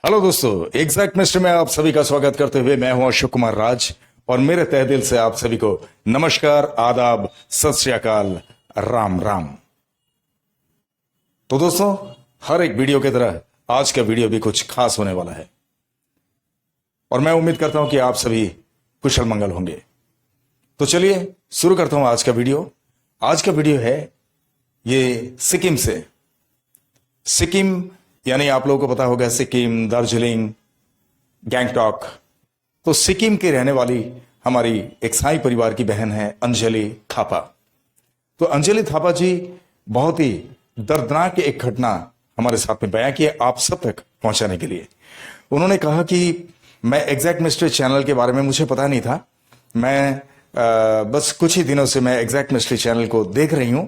Hello दोस्तों, exact mister में आप सभी का स्वागत करते हुए मैं हूं अशोक कुमार राज और मेरे तहे दिल से आप सभी को नमस्कार, आदाब, सत श्री अकाल, राम राम। तो दोस्तों, हर एक वीडियो की तरह आज का वीडियो भी कुछ खास होने वाला है और मैं उम्मीद करता हूं कि आप सभी कुशल मंगल होंगे। तो चलिए शुरू करता हूं आज का वीडियो। आज का वीडियो है ये सिक्किम से। सिक्किम यानी आप लोगों को पता होगा सिक्किम, दार्जिलिंग, गैंगटॉक। तो सिक्किम की रहने वाली हमारी एक साई परिवार की बहन है अंजलि थापा। तो अंजलि थापा जी बहुत ही दर्दनाक एक घटना हमारे साथ में बयां की आप सब तक पहुंचाने के लिए। उन्होंने कहा कि मैं एग्जैक्ट मिस्ट्री चैनल के बारे में मुझे पता नहीं था, मैं बस कुछ ही दिनों से मैं एग्जैक्ट मिस्ट्री चैनल को देख रही हूं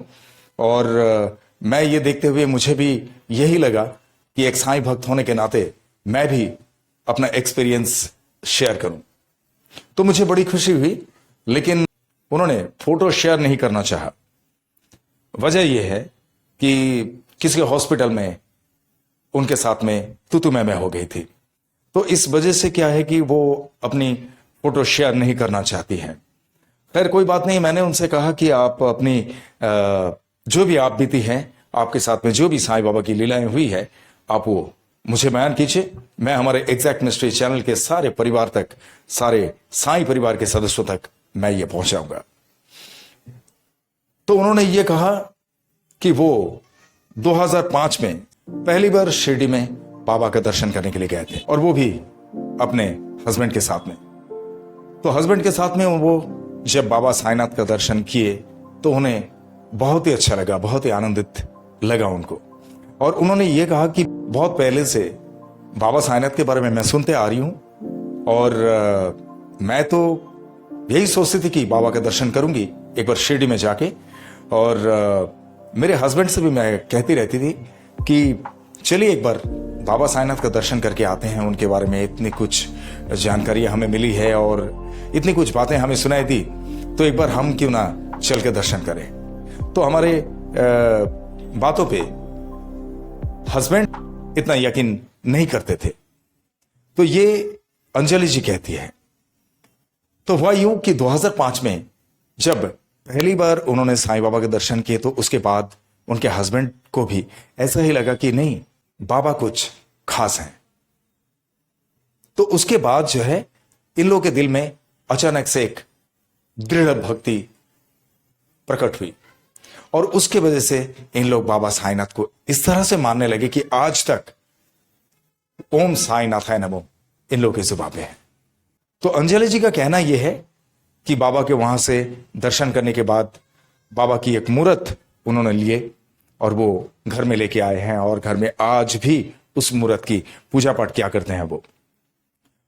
और मैं ये देखते हुए मुझे भी यही लगा कि एक साईं भक्त होने के नाते मैं भी अपना एक्सपीरियंस शेयर करूं। तो मुझे बड़ी खुशी हुई, लेकिन उन्होंने फोटो शेयर नहीं करना चाहा। वजह यह है कि किसी हॉस्पिटल में उनके साथ में तू मैं हो गई थी, तो इस वजह से क्या है कि वो अपनी फोटो शेयर नहीं करना चाहती हैं। खैर कोई बात नहीं, मैंने उनसे कहा कि आप अपनी जो भी आप बीती हैं, आपके साथ में जो भी साईं बाबा की लीलाएं हुई है, आप वो मुझे बयान कीजिए। मैं हमारे एग्जैक्ट मिस्ट्री चैनल के सारे परिवार तक, सारे साईं परिवार के सदस्यों तक मैं ये पहुंचाऊंगा। तो उन्होंने ये कहा कि वो 2005 में पहली बार शिरडी में बाबा का दर्शन करने के लिए गए थे और वो भी अपने हस्बैंड के साथ में। तो हस्बैंड के साथ में वो जब बाबा साईनाथ का दर्शन किए तो उन्हें बहुत ही अच्छा लगा, बहुत ही आनंदित लगा उनको। और उन्होंने ये कहा कि बहुत पहले से बाबा साईनाथ के बारे में मैं सुनते आ रही हूं और मैं तो यही सोचती थी कि बाबा का दर्शन करूंगी एक बार शिरडी में जाके। और मेरे हस्बैंड से भी मैं कहती रहती थी कि चलिए एक बार बाबा साईनाथ का दर्शन करके आते हैं, उनके बारे में इतनी कुछ जानकारी हमें मिली है और इतनी कुछ बातें हमें सुनाई दी, तो एक बार हम क्यों ना चल के दर्शन करें। तो हमारे बातों पे हस्बैंड इतना यकीन नहीं करते थे। तो ये अंजलि जी कहती है। तो हुआ यूं कि 2005 में जब पहली बार उन्होंने साईं बाबा के दर्शन किए तो उसके बाद उनके हस्बैंड को भी ऐसा ही लगा कि नहीं, बाबा कुछ खास हैं। तो उसके बाद जो है इन लोगों के दिल में अचानक से एक दृढ़ भक्ति प्रकट हुई और उसके वजह से इन लोग बाबा साईनाथ को इस तरह से मानने लगे कि आज तक ओम साईनाथाय नमो इन लोगों के जुबान पे है। तो अंजलि जी का कहना यह है कि बाबा के वहां से दर्शन करने के बाद बाबा की एक मूर्त उन्होंने लिए और वो घर में लेके आए हैं और घर में आज भी उस मूर्त की पूजा पाठ किया करते हैं वो।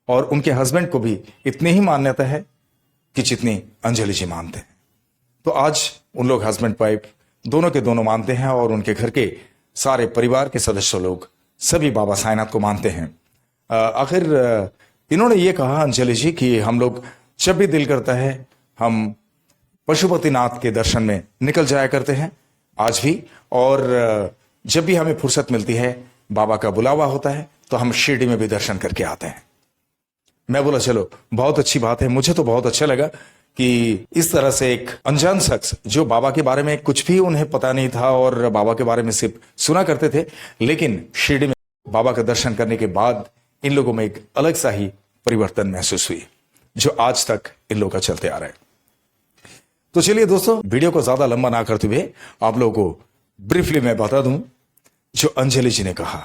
और उनके हस्बैंड को भी इतनी ही मान्यता है कि जितनी अंजलि जी मानते हैं। तो आज उन लोग हस्बैंड वाइफ दोनों के दोनों मानते हैं और उनके घर के सारे परिवार के सदस्य लोग सभी बाबा साईनाथ को मानते हैं। आखिर इन्होंने ये कहा अंजलि जी कि हम लोग जब भी दिल करता है हम पशुपतिनाथ के दर्शन में निकल जाया करते हैं आज भी, और जब भी हमें फुर्सत मिलती है बाबा का बुलावा होता है तो हम शिरडी में भी दर्शन करके आते हैं। मैं बोला चलो बहुत अच्छी बात है। मुझे तो बहुत अच्छा लगा कि इस तरह से एक अनजान शख्स जो बाबा के बारे में कुछ भी उन्हें पता नहीं था और बाबा के बारे में सिर्फ सुना करते थे, लेकिन शिरडी में बाबा का दर्शन करने के बाद इन लोगों में एक अलग सा ही परिवर्तन महसूस हुई जो आज तक इन लोगों का चलते आ रहा है। तो चलिए दोस्तों, वीडियो को ज्यादा लंबा ना करते हुए आप लोगों को ब्रीफली मैं बता दूं जो अंजलि जी ने कहा।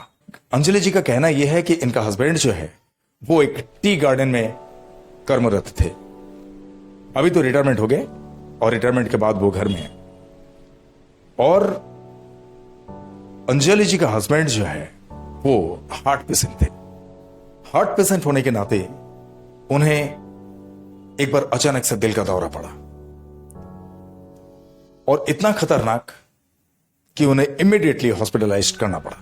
अंजलि जी का कहना यह है कि इनका हस्बैंड जो है वो एक टी गार्डन में कर्मरत थे। अभी तो रिटायरमेंट हो गए और रिटायरमेंट के बाद वो घर में है। और अंजलि जी का हस्बैंड जो है वो हार्ट पेशेंट थे। हार्ट पेशेंट होने के नाते उन्हें एक बार अचानक से दिल का दौरा पड़ा और इतना खतरनाक कि उन्हें इमीडिएटली हॉस्पिटलाइज्ड करना पड़ा।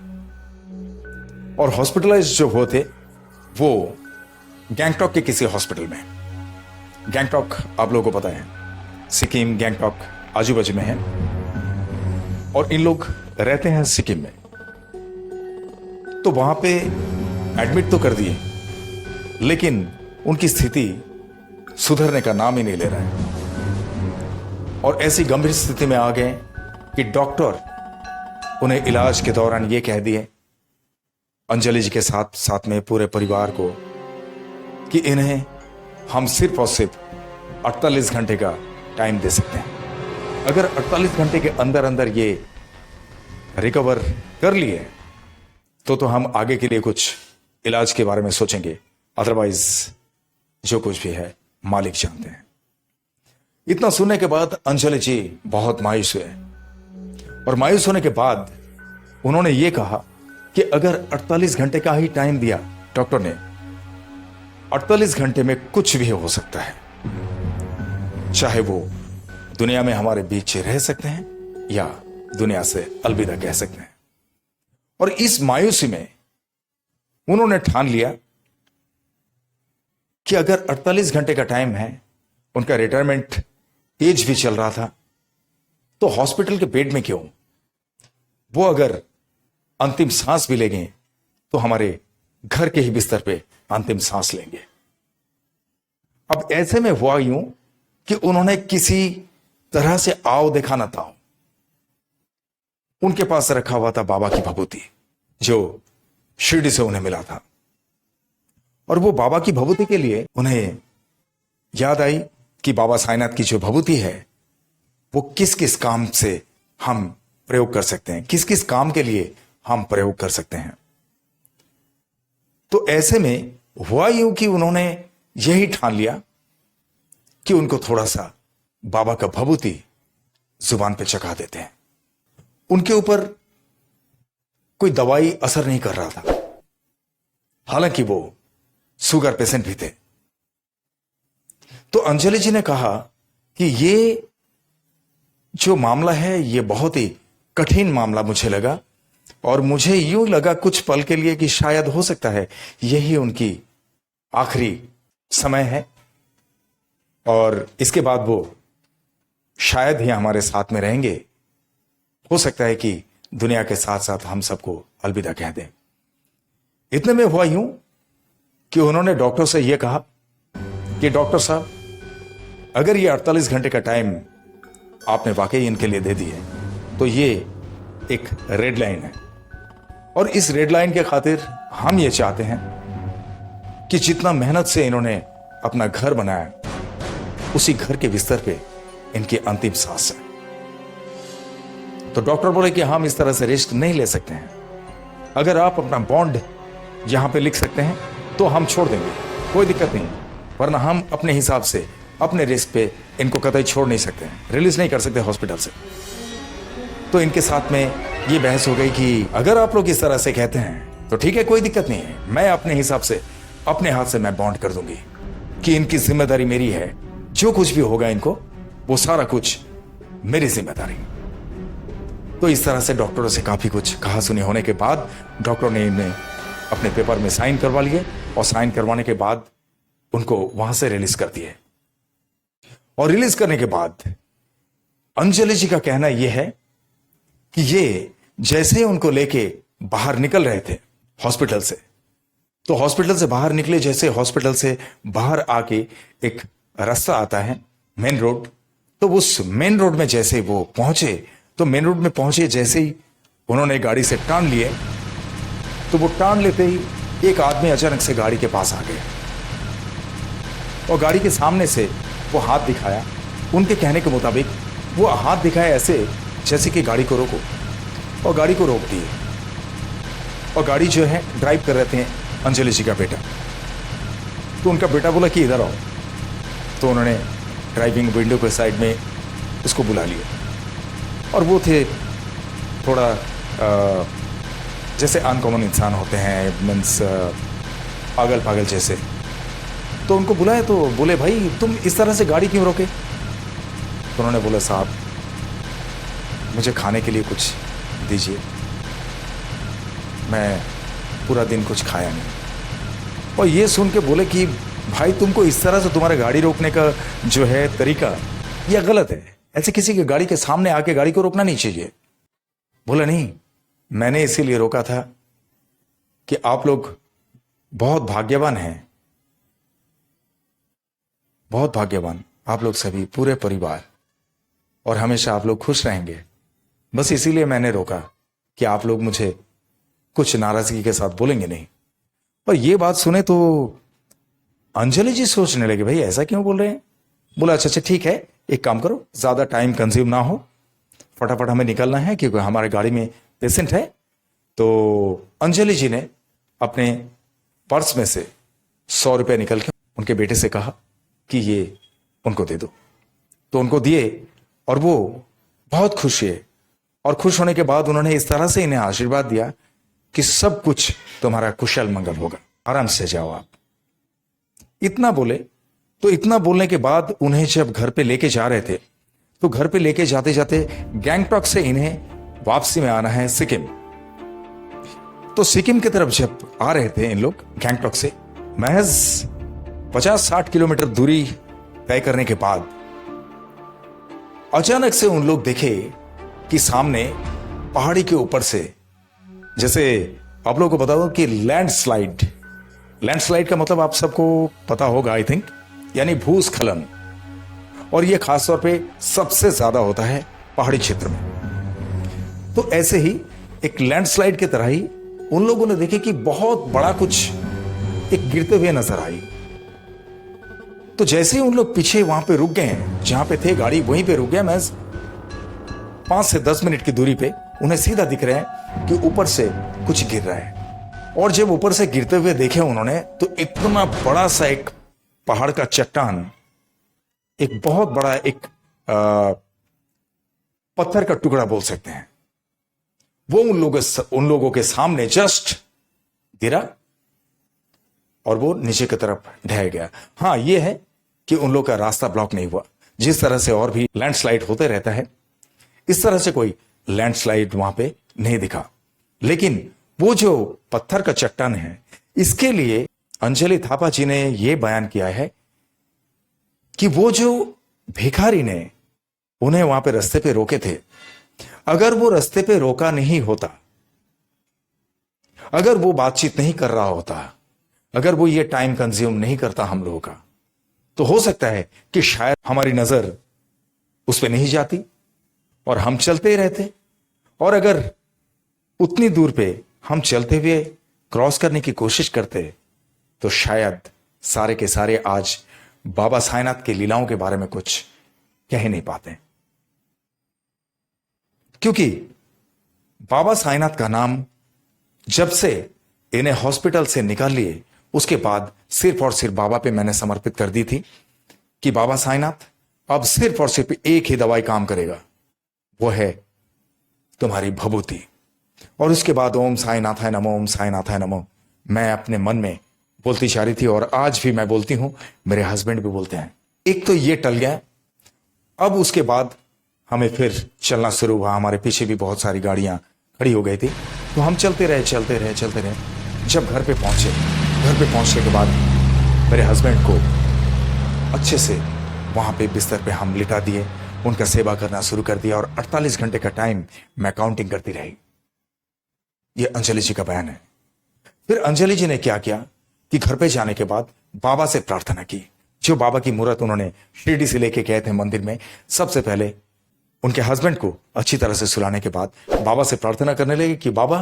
और हॉस्पिटलाइज्ड जो हुए थे वो गैंगटॉक के किसी हॉस्पिटल में। गैंगटॉक आप लोगों को पता है, सिक्किम गैंगटॉक आजू बाजू में है और इन लोग रहते हैं सिक्किम में। तो वहां पे एडमिट तो कर दिए, लेकिन उनकी स्थिति सुधरने का नाम ही नहीं ले रहा है और ऐसी गंभीर स्थिति में आ गए कि डॉक्टर उन्हें इलाज के दौरान यह कह दिए, अंजलि जी के साथ साथ में पूरे परिवार को, कि इन्हें हम सिर्फ और सिर्फ 48 घंटे का टाइम दे सकते हैं। अगर 48 घंटे के अंदर अंदर ये रिकवर कर लिए तो हम आगे के लिए कुछ इलाज के बारे में सोचेंगे, अदरवाइज जो कुछ भी है मालिक जानते हैं। इतना सुनने के बाद अंजलि जी बहुत मायूस हुए और मायूस होने के बाद उन्होंने ये कहा कि अगर 48 घंटे का ही टाइम दिया डॉक्टर ने, 48 घंटे में कुछ भी हो सकता है, चाहे वो दुनिया में हमारे बीच रह सकते हैं या दुनिया से अलविदा कह सकते हैं। और इस मायूसी में उन्होंने ठान लिया कि अगर 48 घंटे का टाइम है, उनका रिटायरमेंट एज भी चल रहा था, तो हॉस्पिटल के बेड में क्यों, वो अगर अंतिम सांस भी लेंगे तो हमारे घर के ही बिस्तर पे अंतिम सांस लेंगे। अब ऐसे में हुआ यूं कि उन्होंने किसी तरह से आओ देखा ना था, उनके पास रखा हुआ था बाबा की भभूति जो शिरडी से उन्हें मिला था, और वो बाबा की भभूति के लिए उन्हें याद आई कि बाबा साईनाथ की जो भभूति है वो किस किस काम से हम प्रयोग कर सकते हैं, किस किस काम के लिए हम प्रयोग कर सकते हैं। तो ऐसे में हुआ यूं कि उन्होंने यही ठान लिया कि उनको थोड़ा सा बाबा का भभूति जुबान पे चखा देते हैं। उनके ऊपर कोई दवाई असर नहीं कर रहा था, हालांकि वो शुगर पेशेंट भी थे। तो अंजलि जी ने कहा कि ये जो मामला है ये बहुत ही कठिन मामला मुझे लगा, और मुझे यूं लगा कुछ पल के लिए कि शायद हो सकता है यही उनकी आखिरी समय है और इसके बाद वो शायद ही हमारे साथ में रहेंगे। हो सकता है कि दुनिया के साथ साथ हम सबको अलविदा कह दें। इतने में हुआ यूं कि उन्होंने डॉक्टर से यह कहा कि डॉक्टर साहब, अगर ये 48 घंटे का टाइम आपने वाकई इनके लिए दे दी है तो ये एक रेड लाइन है, और इस रेड लाइन के खातिर हम ये चाहते हैं कि जितना मेहनत से इन्होंने अपना घर बनाया, उसी घर के बिस्तर पे इनकी अंतिम सांस है। तो डॉक्टर बोले कि हम इस तरह से रिस्क नहीं ले सकते हैं, अगर आप अपना बॉन्ड यहां पे लिख सकते हैं तो हम छोड़ देंगे, कोई दिक्कत नहीं, वरना हम अपने हिसाब से अपने रिस्क पे इनको कतई छोड़ नहीं सकते हैं, रिलीज नहीं कर सकते हॉस्पिटल से। तो इनके साथ में ये बहस हो गई कि अगर आप लोग इस तरह से कहते हैं तो ठीक है, कोई दिक्कत नहीं है, मैं अपने हिसाब से अपने हाथ से मैं बॉन्ड कर दूंगी कि इनकी जिम्मेदारी मेरी है, जो कुछ भी होगा इनको वो सारा कुछ मेरी जिम्मेदारी। तो इस तरह से डॉक्टरों से काफी कुछ कहा सुनी होने के बाद डॉक्टर ने इन्हें अपने पेपर में साइन करवा लिए, और साइन करवाने के बाद उनको वहां से रिलीज कर दिए। और रिलीज करने के बाद अंजलि जी का कहना यह है कि ये जैसे ही उनको लेके बाहर निकल रहे थे हॉस्पिटल से, तो हॉस्पिटल से बाहर निकले, जैसे हॉस्पिटल से बाहर आके एक रास्ता आता है मेन रोड, तो उस मेन रोड में जैसे वो पहुंचे, तो मेन रोड में पहुंचे जैसे ही उन्होंने गाड़ी से टान लिए, तो वो टान लेते ही एक आदमी अचानक से गाड़ी के पास आ गया और गाड़ी के सामने से वो हाथ दिखाया। उनके कहने के मुताबिक वो हाथ दिखाया ऐसे जैसे कि गाड़ी को रोको, और गाड़ी को रोक दिए। और गाड़ी जो है ड्राइव कर रहे थे अंजलि जी का बेटा। तो उनका बेटा बोला कि इधर आओ, तो उन्होंने ड्राइविंग विंडो के साइड में उसको बुला लिया, और वो थे थोड़ा जैसे अनकॉमन इंसान होते हैं, मीन्स पागल पागल जैसे। तो उनको बुलाया तो बोले, भाई तुम इस तरह से गाड़ी क्यों रोके? तो उन्होंने बोला, साहब मुझे खाने के लिए कुछ दीजिए, मैं पूरा दिन कुछ खाया नहीं। और ये सुन के बोले कि भाई तुमको इस तरह से तुम्हारे गाड़ी रोकने का जो है तरीका यह गलत है, ऐसे किसी की गाड़ी के सामने आके गाड़ी को रोकना नहीं चाहिए। बोला नहीं, मैंने इसीलिए रोका था कि आप लोग बहुत भाग्यवान हैं, बहुत भाग्यवान आप लोग सभी, पूरे परिवार, और हमेशा आप लोग खुश रहेंगे। बस इसीलिए मैंने रोका कि आप लोग मुझे कुछ नाराजगी के साथ बोलेंगे नहीं। पर यह बात सुने तो अंजलि जी सोचने लगे, भाई ऐसा क्यों बोल रहे हैं। बोला अच्छा अच्छा ठीक है, एक काम करो, ज्यादा टाइम कंज्यूम ना हो, फटाफट हमें निकलना है क्योंकि हमारे गाड़ी में पेशेंट है। तो अंजलि जी ने अपने पर्स में से 100 रुपए निकल के उनके बेटे से कहा कि ये उनको दे दो। तो उनको दिए और वो बहुत खुश हुए, और खुश होने के बाद उन्होंने इस तरह से इन्हें आशीर्वाद दिया कि सब कुछ तुम्हारा कुशल मंगल होगा, आराम से जाओ आप। इतना बोले। तो इतना बोलने के बाद उन्हें जब घर पे लेके जा रहे थे, तो घर पे लेके जाते जाते गैंगटॉक से इन्हें वापसी में आना है सिक्किम। तो सिक्किम की तरफ जब आ रहे थे इन लोग गैंगटॉक से, महज 50-60 किलोमीटर दूरी तय करने के बाद अचानक से उन लोग देखे कि सामने पहाड़ी के ऊपर से, जैसे आप लोगों को बता दो कि लैंडस्लाइड, लैंडस्लाइड का मतलब आप सबको पता होगा आई थिंक, यानी भूस्खलन। और यह खासतौर पे सबसे ज्यादा होता है पहाड़ी क्षेत्र में। तो ऐसे ही एक लैंडस्लाइड की तरह ही उन लोगों ने देखे कि बहुत बड़ा कुछ एक गिरते हुए नजर आई। तो जैसे ही उन लोग पीछे वहां पे रुक गए, जहां पे थे गाड़ी वहीं पे रुक गया, मैं 5 से 10 मिनट की दूरी पे उन्हें सीधा दिख रहा है कि ऊपर से कुछ गिर रहा है। और जब ऊपर से गिरते हुए देखे उन्होंने, तो इतना बड़ा सा एक पहाड़ का चट्टान, एक बहुत बड़ा एक पत्थर का टुकड़ा बोल सकते हैं, वो उन लोगों के सामने जस्ट गिरा और वो नीचे की तरफ ढह गया। हाँ, ये है कि उन लोगों का रास्ता ब्लॉक नहीं हुआ। जिस तरह से और भी लैंडस्लाइड होते रहता है, इस तरह से कोई लैंडस्लाइड वहां पे नहीं दिखा। लेकिन वो जो पत्थर का चट्टान है, इसके लिए अंजलि थापा जी ने यह बयान किया है कि वो जो भिखारी ने उन्हें वहां पे रास्ते पे रोके थे, अगर वो रास्ते पे रोका नहीं होता, अगर वो बातचीत नहीं कर रहा होता, अगर वो ये टाइम कंज्यूम नहीं करता हम लोगों का, तो हो सकता है कि शायद हमारी नजर उस पर नहीं जाती और हम चलते ही रहते। और अगर उतनी दूर पे हम चलते हुए क्रॉस करने की कोशिश करते, तो शायद सारे के सारे आज बाबा साईनाथ के लीलाओं के बारे में कुछ कह ही नहीं पाते। क्योंकि बाबा साईनाथ का नाम जब से इन्हें हॉस्पिटल से निकाल लिए, उसके बाद सिर्फ और सिर्फ बाबा पे मैंने समर्पित कर दी थी कि बाबा साईनाथ अब सिर्फ और सिर्फ एक ही दवाई काम करेगा, वो है तुम्हारी भभूति। और उसके बाद ओम साईनाथाय नमो, ओम साईनाथाय नमो मैं अपने मन में बोलती जा रही थी, और आज भी मैं बोलती हूं, मेरे हस्बैंड भी बोलते हैं। एक तो ये टल गया। अब उसके बाद हमें फिर चलना शुरू हुआ। हमारे पीछे भी बहुत सारी गाड़ियां खड़ी हो गई थी, तो हम चलते रहे चलते रहे चलते रहे। जब घर पे पहुंचे, घर पे पहुंचने के बाद मेरे हस्बैंड को अच्छे से वहां पे बिस्तर पे हम लिटा दिए, उनका सेवा करना शुरू कर दिया, और 48 घंटे का टाइम मैं काउंटिंग करती रही। ये अंजलि जी का बयान है। फिर अंजलि जी ने क्या किया कि घर पे जाने के बाद बाबा से प्रार्थना की। जो बाबा की मूर्त उन्होंने शिरडी से लेके गए थे मंदिर में, सबसे पहले उनके हस्बैंड को अच्छी तरह से सुलाने के बाद बाबा से प्रार्थना करने लगे कि बाबा,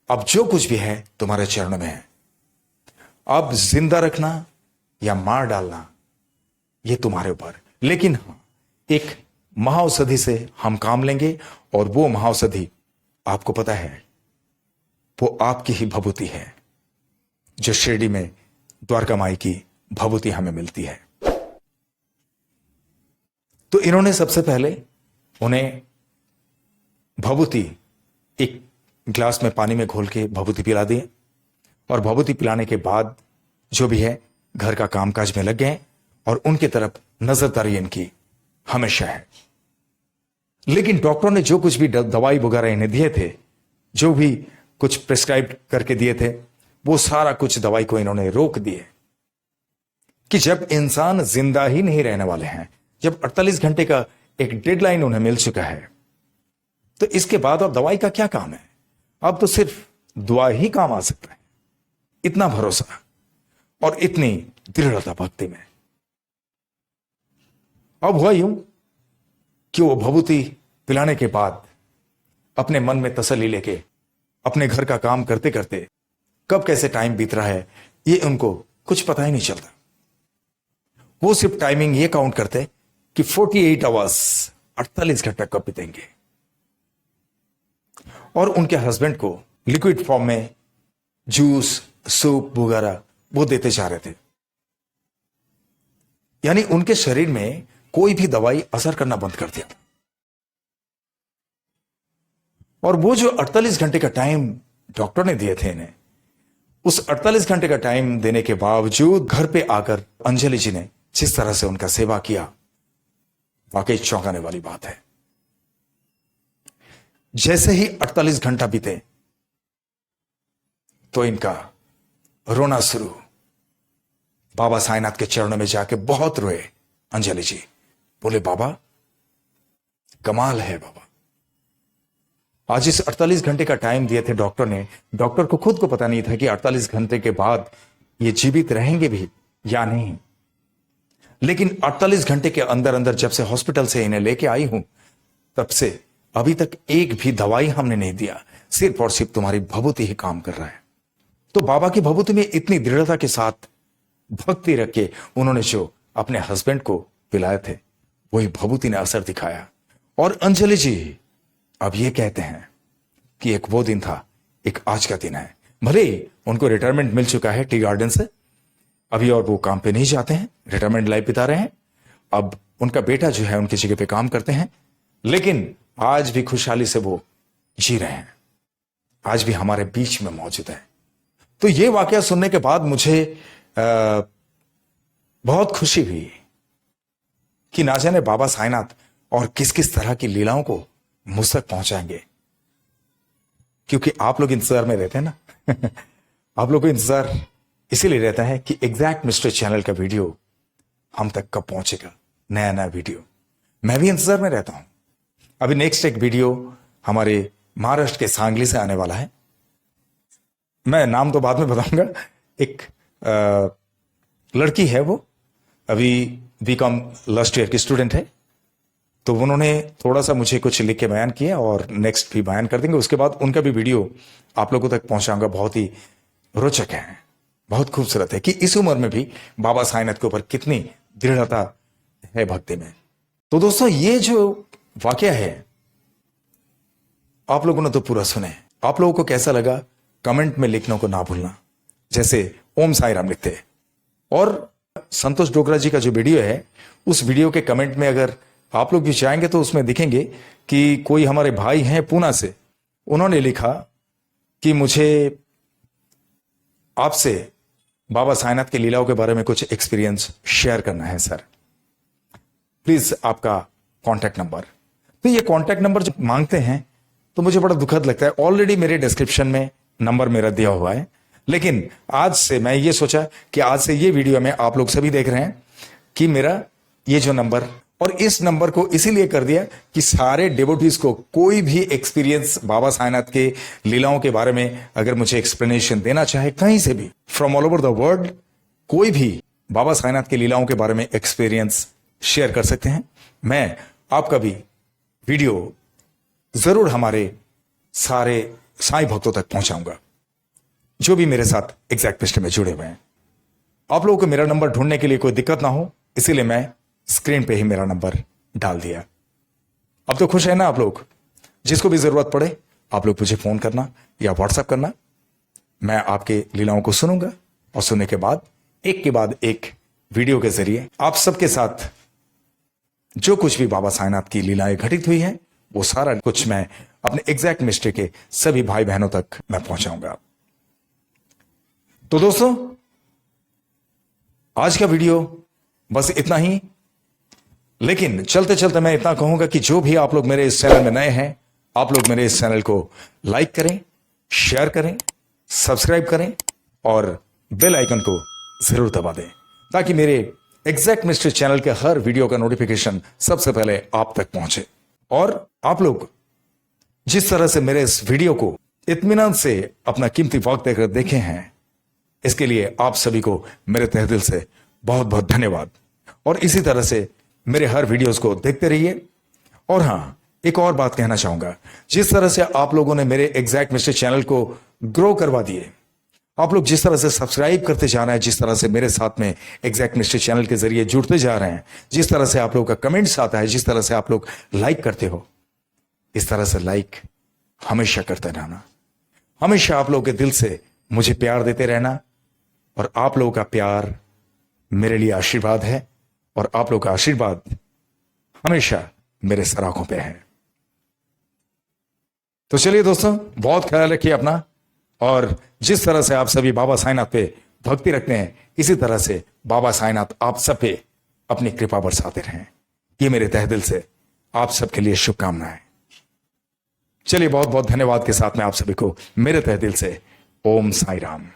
अब जो कुछ भी है तुम्हारे चरणों में है, अब जिंदा रखना या मार डालना ये तुम्हारे ऊपर, लेकिन हाँ, एक महाऔषधि से हम काम लेंगे, और वो महाऔषधि आपको पता है, वो आपकी ही भभूति है, जो शिरडी में द्वारका माई की भभूति हमें मिलती है। तो इन्होंने सबसे पहले उन्हें भभूति एक ग्लास में पानी में घोल के भभूति पिला दिए, और भभूति पिलाने के बाद जो भी है घर का कामकाज में लग गए, और उनकी तरफ नजरदारी इनकी हमेशा है। लेकिन डॉक्टरों ने जो कुछ भी दवाई वगैरह इन्हें दिए थे, जो भी कुछ प्रिस्क्राइब करके दिए थे, वो सारा कुछ दवाई को इन्होंने रोक दिए कि जब इंसान जिंदा ही नहीं रहने वाले हैं, जब 48 घंटे का एक डेडलाइन उन्हें मिल चुका है, तो इसके बाद अब दवाई का क्या काम है। अब तो सिर्फ दुआ ही काम आ सकता है। इतना भरोसा और इतनी दृढ़ता भक्ति में। अब हुआ यूं कि वो भभूति पिलाने के बाद अपने मन में तसल्ली लेके अपने घर का काम करते करते कब कैसे टाइम बीत रहा है ये उनको कुछ पता ही नहीं चलता। वो सिर्फ टाइमिंग ये काउंट करते कि 48 आवर्स 48 घंटा कब बीतेंगे, और उनके हस्बैंड को लिक्विड फॉर्म में जूस सूप वगैरह वो देते जा रहे थे। यानी उनके शरीर में कोई भी दवाई असर करना बंद कर दिया। और वो जो 48 घंटे का टाइम डॉक्टर ने दिए थे इन्हें, उस 48 घंटे का टाइम देने के बावजूद घर पे आकर अंजलि जी ने जिस तरह से उनका सेवा किया, वाकई चौंकाने वाली बात है। जैसे ही 48 घंटा बीते तो इनका रोना शुरू। बाबा साईनाथ के चरणों में जाके बहुत रोए अंजलि जी। बोले बाबा कमाल है बाबा, आज इस 48 घंटे का टाइम दिए थे डॉक्टर ने। डॉक्टर को खुद को पता नहीं था कि 48 घंटे के बाद ये जीवित रहेंगे भी या नहीं, लेकिन 48 घंटे के अंदर अंदर जब से हॉस्पिटल से इन्हें लेके आई हूं तब से अभी तक एक भी दवाई हमने नहीं दिया, सिर्फ और सिर्फ तुम्हारी भभूति ही काम कर रहा है। तो बाबा की भभूति में इतनी दृढ़ता के साथ भक्ति रख के उन्होंने जो अपने हस्बैंड को पिलाए थे वही भभूति ने असर दिखाया। और अंजलि जी अब ये कहते हैं कि एक वो दिन था, एक आज का दिन है। भले उनको रिटायरमेंट मिल चुका है टी गार्डन से अभी, और वो काम पे नहीं जाते हैं, रिटायरमेंट लाइफ बिता रहे हैं। अब उनका बेटा जो है उनकी जगह पे काम करते हैं, लेकिन आज भी खुशहाली से वो जी रहे हैं, आज भी हमारे बीच में मौजूद है। तो ये वाकया सुनने के बाद मुझे बहुत खुशी हुई कि ना जाने बाबा साईनाथ और किस किस तरह की लीलाओं को मुझ तक पहुंचाएंगे, क्योंकि आप लोग इंतजार में रहते हैं ना आप लोग को इंतजार इसीलिए रहता है कि एग्जैक्ट मिस्टर चैनल का वीडियो हम तक कब पहुंचेगा, नया नया वीडियो। मैं भी इंतजार में रहता हूं। अभी नेक्स्ट एक वीडियो हमारे महाराष्ट्र के सांगली से आने वाला है, मैं नाम तो बाद में बताऊंगा। एक लड़की है, वो अभी बीकॉम लास्ट ईयर की स्टूडेंट है, तो उन्होंने थोड़ा सा मुझे कुछ लिख के बयान किया और नेक्स्ट भी बयान कर देंगे। उसके बाद उनका भी वीडियो आप लोगों तक पहुंचाऊंगा। बहुत ही रोचक है, बहुत खूबसूरत है कि इस उम्र में भी बाबा साईनाथ के ऊपर कितनी दृढ़ता है भक्ति में। तो दोस्तों ये जो वाकया है आप लोगों ने तो पूरा सुने, आप लोगों को कैसा लगा कमेंट में लिखने को ना भूलना, जैसे ओम साई राम लिखते हैं। और संतोष डोगरा जी का जो वीडियो है उस वीडियो के कमेंट में अगर आप लोग भी जाएंगे तो उसमें दिखेंगे कि कोई हमारे भाई हैं पूना से, उन्होंने लिखा कि मुझे आपसे बाबा साईनाथ के लीलाओं के बारे में कुछ एक्सपीरियंस शेयर करना है सर, प्लीज आपका कांटेक्ट नंबर। तो ये कांटेक्ट नंबर जब मांगते हैं तो मुझे बड़ा दुखद लगता है। ऑलरेडी मेरे डिस्क्रिप्शन में नंबर मेरा दिया हुआ है, लेकिन आज से मैं ये सोचा कि आज से ये वीडियो में आप लोग सभी देख रहे हैं कि मेरा ये जो नंबर, और इस नंबर को इसीलिए कर दिया कि सारे डिवोटीज को कोई भी एक्सपीरियंस बाबा साईनाथ के लीलाओं के बारे में अगर मुझे एक्सप्लेनेशन देना चाहे कहीं से भी from all over the world, कोई भी बाबा साईनाथ के लीलाओं के बारे में एक्सपीरियंस शेयर कर सकते हैं। मैं आपका भी वीडियो जरूर हमारे सारे साईं भक्तों तक पहुंचाऊंगा जो भी मेरे साथ एग्जैक्ट पिस्टल में जुड़े हुए हैं। आप लोगों को मेरा नंबर ढूंढने के लिए कोई दिक्कत ना हो, इसीलिए मैं स्क्रीन पे ही मेरा नंबर डाल दिया। अब तो खुश है ना आप लोग? जिसको भी जरूरत पड़े आप लोग मुझे फोन करना या व्हाट्सएप करना, मैं आपके लीलाओं को सुनूंगा और सुनने के बाद एक के बाद एक वीडियो के जरिए आप सबके साथ जो कुछ भी बाबा साईनाथ की लीलाएं घटित हुई हैं वो सारा कुछ मैं अपने एग्जैक्ट मिस्टर के सभी भाई बहनों तक मैं पहुंचाऊंगा। तो दोस्तों आज का वीडियो बस इतना ही, लेकिन चलते चलते मैं इतना कहूंगा कि जो भी आप लोग मेरे इस चैनल में नए हैं, आप लोग मेरे इस चैनल को लाइक करें, शेयर करें, सब्सक्राइब करें और बेल आइकन को जरूर दबा दें ताकि मेरे एग्जैक्ट मिस्टर चैनल के हर वीडियो का नोटिफिकेशन सबसे पहले आप तक पहुंचे। और आप लोग जिस तरह से मेरे इस वीडियो को इत्मीनान से अपना कीमती वक्त देकर देखे हैं, इसके लिए आप सभी को मेरे तहे दिल से बहुत बहुत धन्यवाद। और इसी तरह से मेरे हर वीडियोस को देखते रहिए। और हाँ, एक और बात कहना चाहूंगा, जिस तरह से आप लोगों ने मेरे एग्जैक्ट मिस्टर चैनल को ग्रो करवा दिए, आप लोग जिस तरह से सब्सक्राइब करते जा रहे हैं, जिस तरह से मेरे साथ में एग्जैक्ट मिस्टर चैनल के जरिए जुड़ते जा रहे हैं, जिस तरह से आप लोगों का कमेंट्स आता है, जिस तरह से आप लोग लाइक करते हो, इस तरह से लाइक हमेशा करते रहना, हमेशा आप लोगों के दिल से मुझे प्यार देते रहना। और आप लोगों का प्यार मेरे लिए आशीर्वाद है, और आप लोगों का आशीर्वाद हमेशा मेरे सराखों पे है। तो चलिए दोस्तों, बहुत ख्याल रखिए अपना, और जिस तरह से आप सभी बाबा साईनाथ पे भक्ति रखते हैं, इसी तरह से बाबा साईनाथ आप सब पे अपनी कृपा बरसाते रहें। ये मेरे तहे दिल से आप सबके लिए शुभकामनाएं। चलिए, बहुत बहुत धन्यवाद के साथ में आप सभी को मेरे तहे दिल से ओम साई राम।